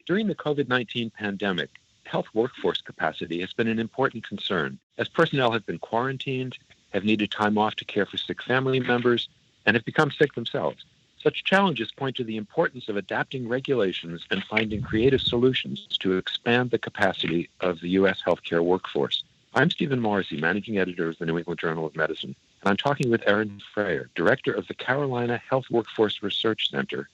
During the COVID-19 pandemic, health workforce capacity has been an important concern as personnel have been quarantined, have needed time off to care for sick family members, and have become sick themselves. Such challenges point to the importance of adapting regulations and finding creative solutions to expand the capacity of the U.S. healthcare workforce. I'm Stephen Morrissey, Managing Editor of the New England Journal of Medicine, and I'm talking with Erin Fraher, Director of the Carolina Health Workforce Research Center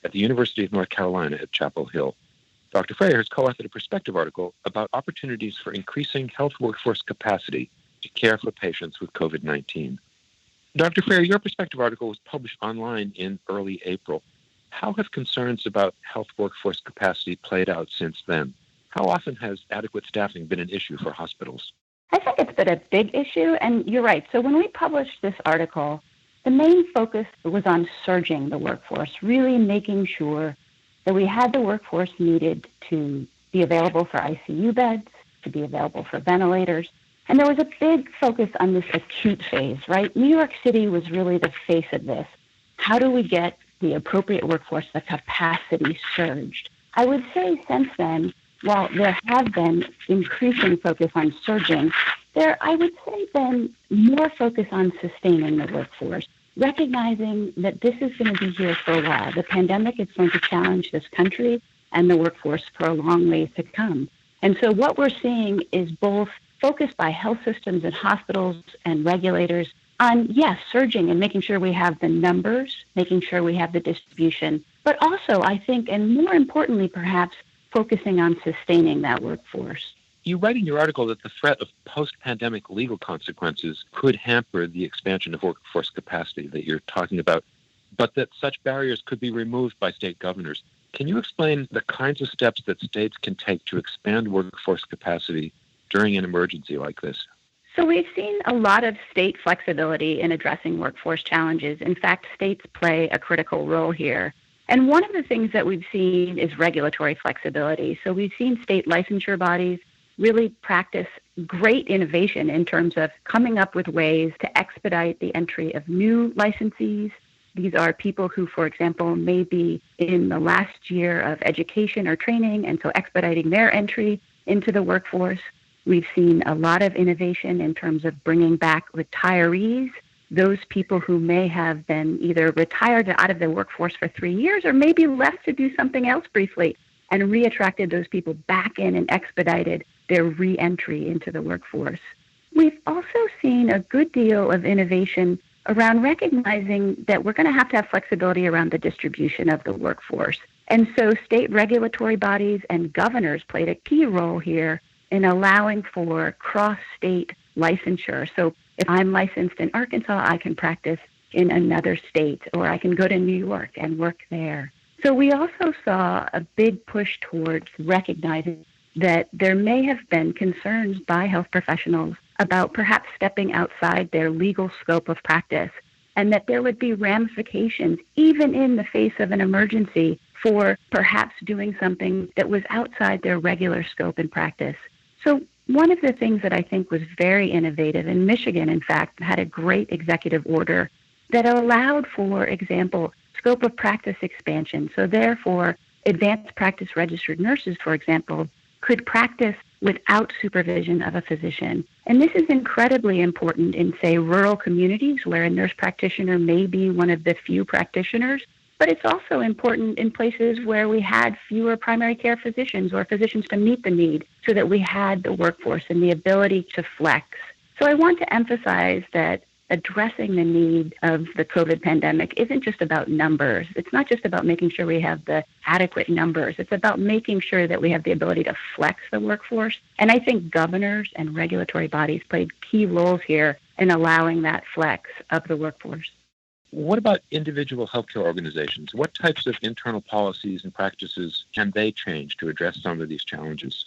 at the University of North Carolina at Chapel Hill. Dr. Fraher has co-authored a perspective article about opportunities for increasing health workforce capacity to care for patients with COVID-19. Dr. Fraher, your perspective article was published online in early April. How have concerns about health workforce capacity played out since then? How often has adequate staffing been an issue for hospitals? I think it's been a big issue, and you're right. So when we published this article, the main focus was on surging the workforce, really making sure that we had the workforce needed to be available for ICU beds, to be available for ventilators. And there was a big focus on this acute phase, right? New York City was really the face of this. How do we get the appropriate workforce, the capacity surged? I would say since then, while there have been increasing focus on surging, I would say been more focus on sustaining the workforce, recognizing that this is going to be here for a while. The pandemic is going to challenge this country and the workforce for a long ways to come. And so what we're seeing is both focus by health systems and hospitals and regulators on, yes, surging and making sure we have the numbers, making sure we have the distribution, but also, I think, and more importantly, perhaps, focusing on sustaining that workforce. You write in your article that the threat of post-pandemic legal consequences could hamper the expansion of workforce capacity that you're talking about, but that such barriers could be removed by state governors. Can you explain the kinds of steps that states can take to expand workforce capacity during an emergency like this? So we've seen a lot of state flexibility in addressing workforce challenges. In fact, states play a critical role here. And one of the things that we've seen is regulatory flexibility. So we've seen state licensure bodies really practice great innovation in terms of coming up with ways to expedite the entry of new licensees. These are people who, for example, may be in the last year of education or training, and so expediting their entry into the workforce. We've seen a lot of innovation in terms of bringing back retirees, those people who may have been either retired out of the workforce for 3 years or maybe left to do something else briefly, and reattracted those people back in and expedited their re-entry into the workforce. We've also seen a good deal of innovation around recognizing that we're going to have flexibility around the distribution of the workforce. And so state regulatory bodies and governors played a key role here in allowing for cross-state licensure. So if I'm licensed in Arkansas, I can practice in another state, or I can go to New York and work there. So we also saw a big push towards recognizing that there may have been concerns by health professionals about perhaps stepping outside their legal scope of practice, and that there would be ramifications, even in the face of an emergency, for perhaps doing something that was outside their regular scope in practice. So one of the things that I think was very innovative, and Michigan, in fact, had a great executive order that allowed, for example, scope of practice expansion. So therefore, advanced practice registered nurses, for example, could practice without supervision of a physician. And this is incredibly important in, say, rural communities where a nurse practitioner may be one of the few practitioners. But it's also important in places where we had fewer primary care physicians or physicians to meet the need, so that we had the workforce and the ability to flex. So I want to emphasize that addressing the need of the COVID pandemic isn't just about numbers. It's not just about making sure we have the adequate numbers. It's about making sure that we have the ability to flex the workforce. And I think governors and regulatory bodies played key roles here in allowing that flex of the workforce. What about individual healthcare organizations? What types of internal policies and practices can they change to address some of these challenges?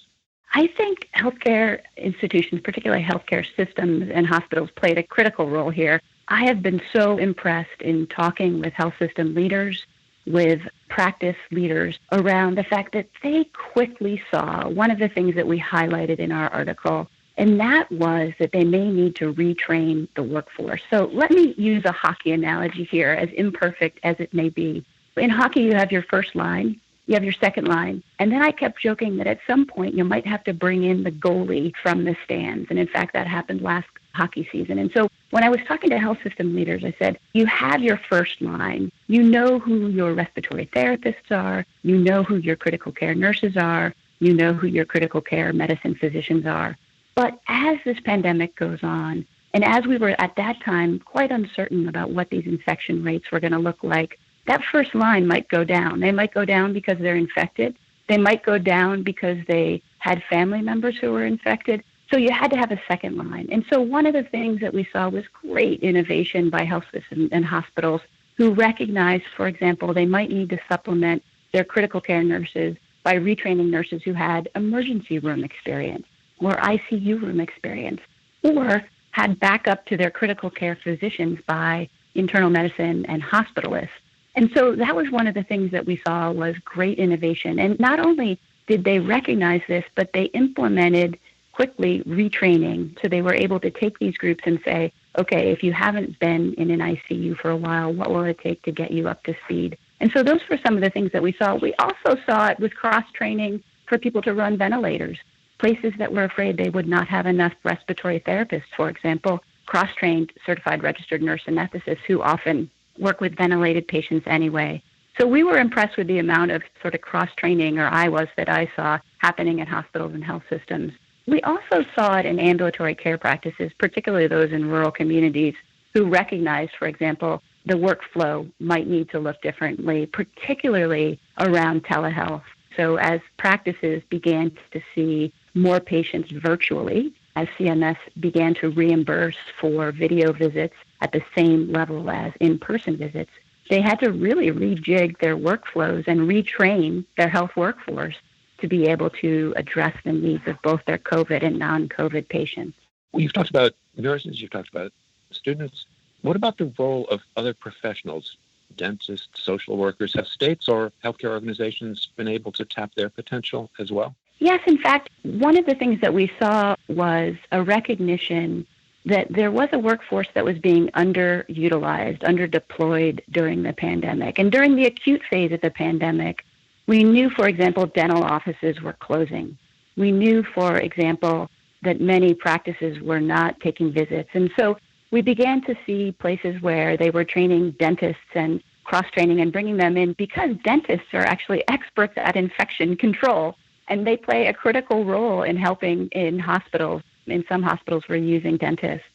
I think healthcare institutions, particularly healthcare systems and hospitals, played a critical role here. I have been so impressed in talking with health system leaders, with practice leaders, around the fact that they quickly saw one of the things that we highlighted in our article, and that was that they may need to retrain the workforce. So let me use a hockey analogy here, as imperfect as it may be. In hockey, you have your first line, you have your second line. And then I kept joking that at some point you might have to bring in the goalie from the stands. And in fact, that happened last hockey season. And so when I was talking to health system leaders, I said, you have your first line. You know who your respiratory therapists are. You know who your critical care nurses are. You know who your critical care medicine physicians are. But as this pandemic goes on, and as we were at that time quite uncertain about what these infection rates were going to look like, that first line might go down. They might go down because they're infected. They might go down because they had family members who were infected. So you had to have a second line. And so one of the things that we saw was great innovation by health systems and hospitals who recognized, for example, they might need to supplement their critical care nurses by retraining nurses who had emergency room experience or ICU room experience, or had backup to their critical care physicians by internal medicine and hospitalists. And so that was one of the things that we saw was great innovation. And not only did they recognize this, but they implemented quickly retraining. So they were able to take these groups and say, okay, if you haven't been in an ICU for a while, what will it take to get you up to speed? And so those were some of the things that we saw. We also saw it with cross-training for people to run ventilators. Places that were afraid they would not have enough respiratory therapists, for example, cross-trained certified registered nurse anesthetists who often work with ventilated patients anyway. So we were impressed with the amount of sort of cross-training, or I saw happening at hospitals and health systems. We also saw it in ambulatory care practices, particularly those in rural communities who recognized, for example, the workflow might need to look differently, particularly around telehealth. So as practices began to see more patients virtually, as CMS began to reimburse for video visits at the same level as in-person visits, they had to really rejig their workflows and retrain their health workforce to be able to address the needs of both their COVID and non-COVID patients. Well, you've talked about nurses, you've talked about students. What about the role of other professionals, dentists, social workers? Have states or healthcare organizations been able to tap their potential as well? Yes, in fact, one of the things that we saw was a recognition that there was a workforce that was being underutilized, underdeployed during the pandemic. And during the acute phase of the pandemic, we knew, for example, dental offices were closing. We knew, for example, that many practices were not taking visits. And so we began to see places where they were training dentists and cross-training and bringing them in because dentists are actually experts at infection control, and they play a critical role in helping in hospitals. In some hospitals, we're using dentists.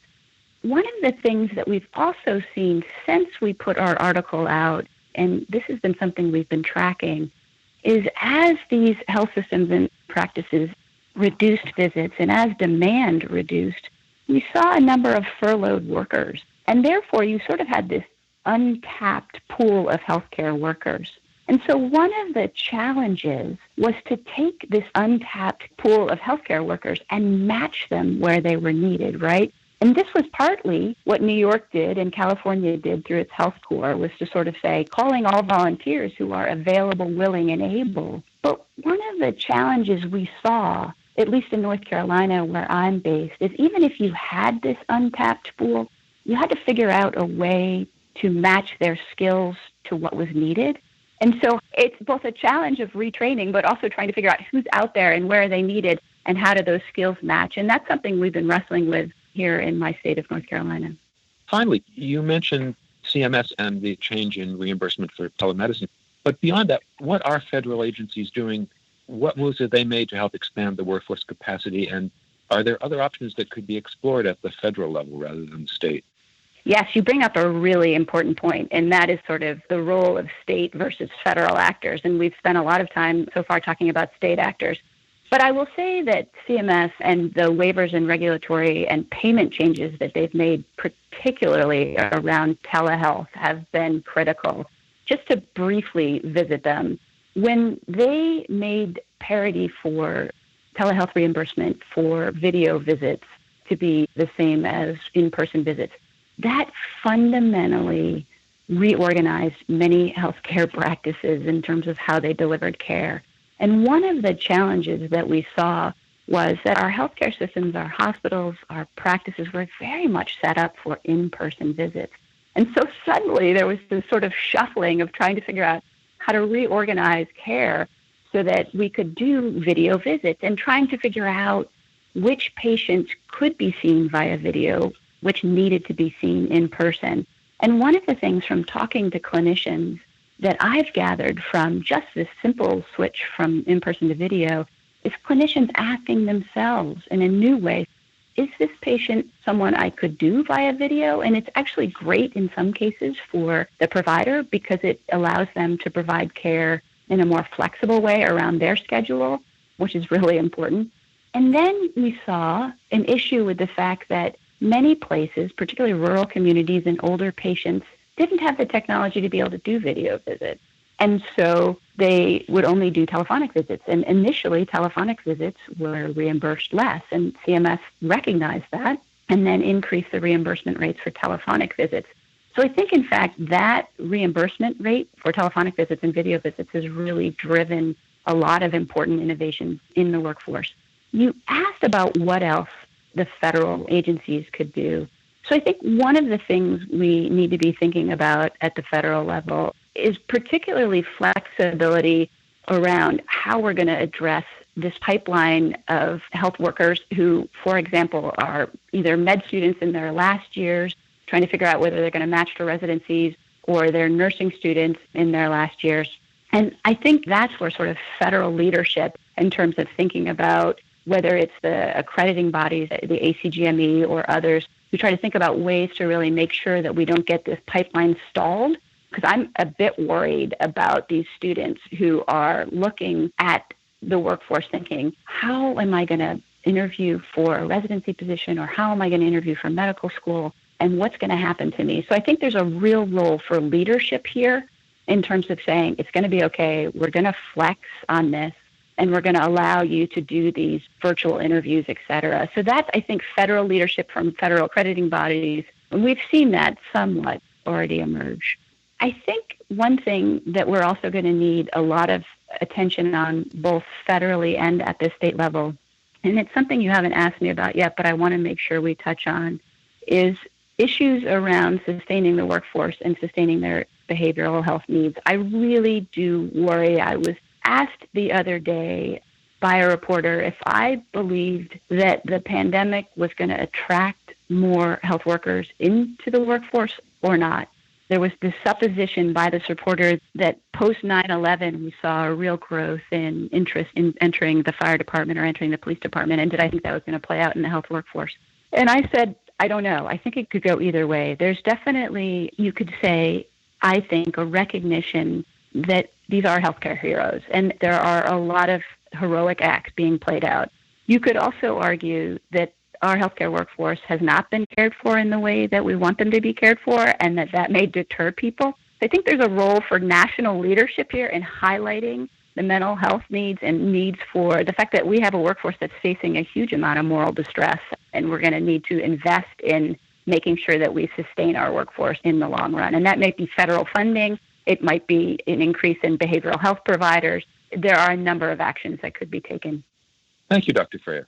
One of the things that we've also seen since we put our article out, and this has been something we've been tracking, is as these health systems and practices reduced visits and as demand reduced, we saw a number of furloughed workers. And therefore, you sort of had this untapped pool of healthcare workers. And so one of the challenges was to take this untapped pool of healthcare workers and match them where they were needed, right? And this was partly what New York did and California did through its health corps, was to sort of say, calling all volunteers who are available, willing, and able. But one of the challenges we saw, at least in North Carolina where I'm based, is even if you had this untapped pool, you had to figure out a way to match their skills to what was needed. And so it's both a challenge of retraining, but also trying to figure out who's out there and where are they needed and how do those skills match. And that's something we've been wrestling with here in my state of North Carolina. Finally, you mentioned CMS and the change in reimbursement for telemedicine. But beyond that, what are federal agencies doing? What moves have they made to help expand the workforce capacity? And are there other options that could be explored at the federal level rather than the state? Yes, you bring up a really important point, and that is sort of the role of state versus federal actors. And we've spent a lot of time so far talking about state actors. But I will say that CMS and the waivers and regulatory and payment changes that they've made, particularly around telehealth, have been critical. Just to briefly visit them, when they made parity for telehealth reimbursement for video visits to be the same as in-person visits, that fundamentally reorganized many healthcare practices in terms of how they delivered care. And one of the challenges that we saw was that our healthcare systems, our hospitals, our practices were very much set up for in-person visits. And so suddenly there was this sort of shuffling of trying to figure out how to reorganize care so that we could do video visits and trying to figure out which patients could be seen via video, which needed to be seen in person. And one of the things from talking to clinicians that I've gathered from just this simple switch from in-person to video is clinicians asking themselves in a new way, is this patient someone I could do via video? And it's actually great in some cases for the provider because it allows them to provide care in a more flexible way around their schedule, which is really important. And then we saw an issue with the fact that many places, particularly rural communities and older patients, didn't have the technology to be able to do video visits. And so they would only do telephonic visits. And initially, telephonic visits were reimbursed less. And CMS recognized that and then increased the reimbursement rates for telephonic visits. So I think, in fact, that reimbursement rate for telephonic visits and video visits has really driven a lot of important innovations in the workforce. You asked about what else the federal agencies could do. So I think one of the things we need to be thinking about at the federal level is particularly flexibility around how we're going to address this pipeline of health workers who, for example, are either med students in their last years, trying to figure out whether they're going to match for residencies, or they're nursing students in their last years. And I think that's where sort of federal leadership in terms of thinking about whether it's the accrediting bodies, the ACGME or others, who try to think about ways to really make sure that we don't get this pipeline stalled. Because I'm a bit worried about these students who are looking at the workforce thinking, how am I going to interview for a residency position, or how am I going to interview for medical school, and what's going to happen to me? So I think there's a real role for leadership here in terms of saying it's going to be okay, we're going to flex on this, and we're going to allow you to do these virtual interviews, et cetera. So that's, I think, federal leadership from federal accrediting bodies. And we've seen that somewhat already emerge. I think one thing that we're also going to need a lot of attention on, both federally and at the state level, and it's something you haven't asked me about yet, but I want to make sure we touch on, is issues around sustaining the workforce and sustaining their behavioral health needs. I really do worry. I was asked the other day by a reporter if I believed that the pandemic was going to attract more health workers into the workforce or not. There was this supposition by this reporter that post 9/11, we saw a real growth in interest in entering the fire department or entering the police department, and did I think that was going to play out in the health workforce? And I said, I don't know. I think it could go either way. There's definitely, you could say, I think, a recognition that these are healthcare heroes, and there are a lot of heroic acts being played out. You could also argue that our healthcare workforce has not been cared for in the way that we want them to be cared for, and that may deter people. I think there's a role for national leadership here in highlighting the mental health needs and needs for the fact that we have a workforce that's facing a huge amount of moral distress, and we're going to need to invest in making sure that we sustain our workforce in the long run. And that might be federal funding. It might be an increase in behavioral health providers. There are a number of actions that could be taken. Thank you, Dr. Fraher.